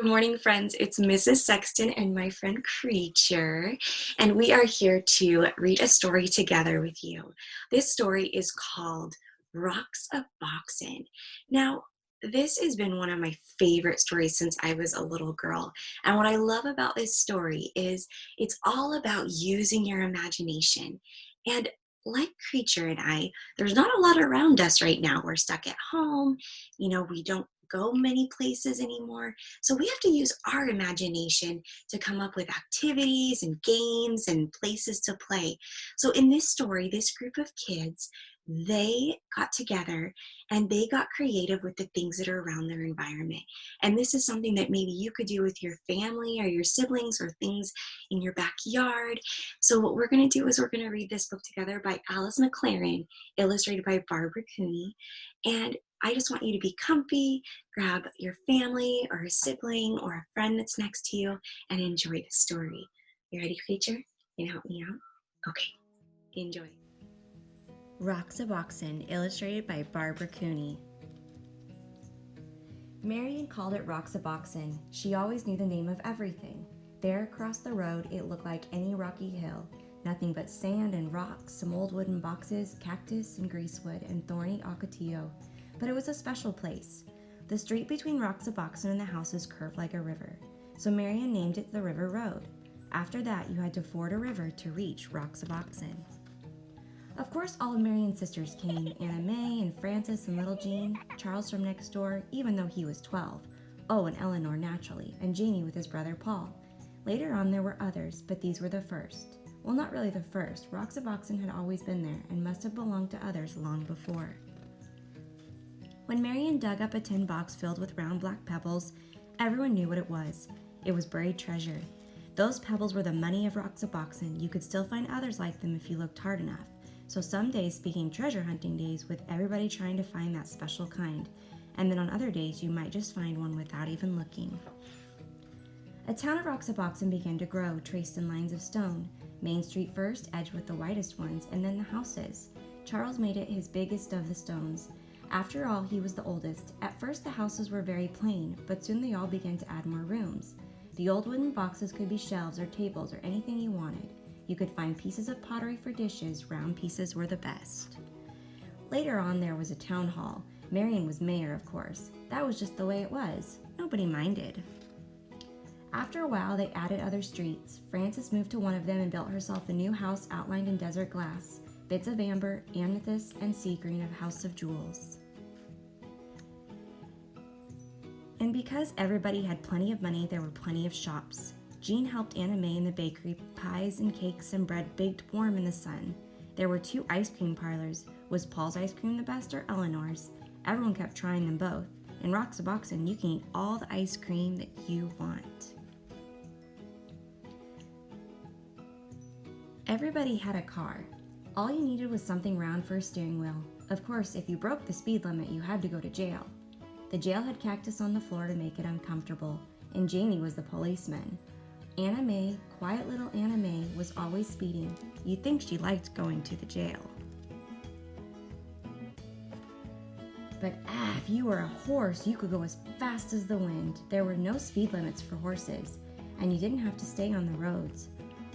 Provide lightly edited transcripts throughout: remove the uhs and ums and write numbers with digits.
Good morning, friends. It's Mrs. Sexton and my friend Creature, and we are here to read a story together with you. This story is called Roxaboxen. Now, this has been one of my favorite stories since I was a little girl. And what I love about this story is it's all about using your imagination. And like Creature and I, there's not a lot around us right now. We're stuck at home. We don't go many places anymore. So we have to use our imagination to come up with activities and games and places to play. So in this story, this group of kids, they got together and they got creative with the things that are around their environment. And this is something that maybe you could do with your family or your siblings or things in your backyard. So what we're going to do is we're going to read this book together by Alice McLaren, illustrated by Barbara Cooney. And I just want you to be comfy, grab your family or a sibling or a friend that's next to you and enjoy the story. You ready, Creature? Can you help me out? Okay, enjoy. Roxaboxen, illustrated by Barbara Cooney. Marion called it Roxaboxen. She always knew the name of everything. There across the road, it looked like any rocky hill. Nothing but sand and rocks, some old wooden boxes, cactus and greasewood, and thorny ocotillo. But it was a special place. The street between Roxaboxen and the houses curved like a river, so Marion named it the River Road. After that, you had to ford a river to reach Roxaboxen. Of course, all of Marion's sisters came, Anna May and Frances and little Jean, Charles from next door, even though he was 12. Oh, and Eleanor naturally, and Jamie with his brother Paul. Later on there were others, but these were the first. Well, not really the first. Roxaboxen had always been there and must have belonged to others long before. When Marion dug up a tin box filled with round black pebbles, everyone knew what it was. It was buried treasure. Those pebbles were the money of Roxaboxen. You could still find others like them if you looked hard enough. So some days became treasure hunting days with everybody trying to find that special kind. And then on other days you might just find one without even looking. A town of Roxaboxen began to grow, traced in lines of stone. Main Street first, edged with the whitest ones, and then the houses. Charles made it his biggest of the stones. After all, he was the oldest. At first the houses were very plain, but soon they all began to add more rooms. The old wooden boxes could be shelves or tables or anything you wanted. You could find pieces of pottery for dishes. Round pieces were the best. Later on there was a town hall. Marion was mayor, of course. That was just the way it was. Nobody minded. After a while they added other streets. Frances moved to one of them and built herself a new house outlined in desert glass. Bits of amber, amethyst, and sea green of House of Jewels. And because everybody had plenty of money, there were plenty of shops. Jean helped Anna May in the bakery. Pies and cakes and bread baked warm in the sun. There were 2 ice cream parlors. Was Paul's ice cream the best or Eleanor's? Everyone kept trying them both. In Roxaboxen, you can eat all the ice cream that you want. Everybody had a car. All you needed was something round for a steering wheel. Of course, if you broke the speed limit, you had to go to jail. The jail had cactus on the floor to make it uncomfortable, and Jamie was the policeman. Anna May, quiet little Anna May, was always speeding. You'd think she liked going to the jail. But if you were a horse, you could go as fast as the wind. There were no speed limits for horses, and you didn't have to stay on the roads.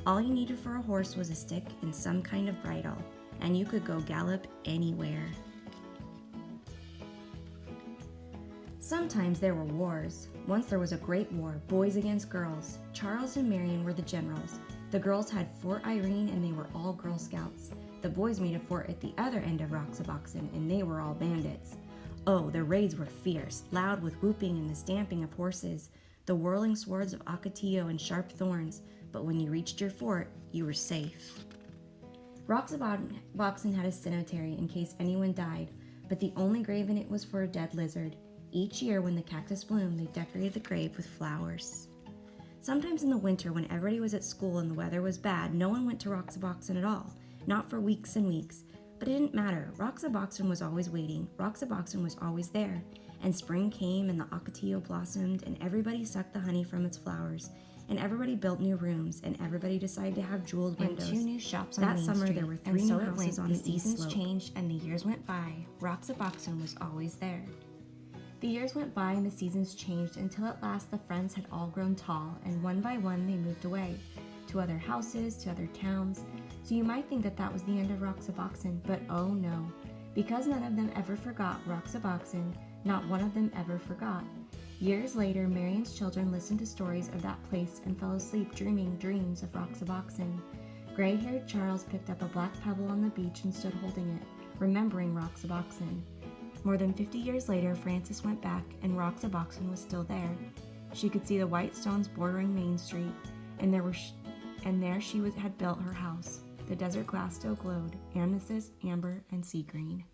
All you needed for a horse was a stick and some kind of bridle, and you could go gallop anywhere. Sometimes there were wars. Once there was a great war, boys against girls. Charles and Marion were the generals. The girls had Fort Irene and they were all Girl Scouts. The boys made a fort at the other end of Roxaboxen and they were all bandits. Oh, the raids were fierce, loud with whooping and the stamping of horses, the whirling swords of ocotillo and sharp thorns, but when you reached your fort, you were safe. Roxaboxen had a cemetery in case anyone died, but the only grave in it was for a dead lizard. Each year when the cactus bloomed, they decorated the grave with flowers. Sometimes in the winter when everybody was at school and the weather was bad, no one went to Roxaboxen at all, not for weeks and weeks. But it didn't matter. Roxaboxen was always waiting. Roxaboxen was always there. And spring came and the ocotillo blossomed and everybody sucked the honey from its flowers. And everybody built new rooms and everybody decided to have jeweled windows. And 2 new shops on that Main summer Street. There were 3 and new so it houses went. on The the east seasons slope. changed And the years went by. Roxaboxen was always there. The years went by and the seasons changed until at last the friends had all grown tall, and one by one they moved away to other houses, to other towns. So you might think that that was the end of Roxaboxen, but oh no. Because none of them ever forgot Roxaboxen, not one of them ever forgot. Years later, Marion's children listened to stories of that place and fell asleep dreaming dreams of Roxaboxen. Gray-haired Charles picked up a black pebble on the beach and stood holding it, remembering Roxaboxen. More than 50 years later, Frances went back, and Roxaboxen was still there. She could see the white stones bordering Main Street, and there she had built her house. The desert glass still glowed, amethyst, amber, and sea green.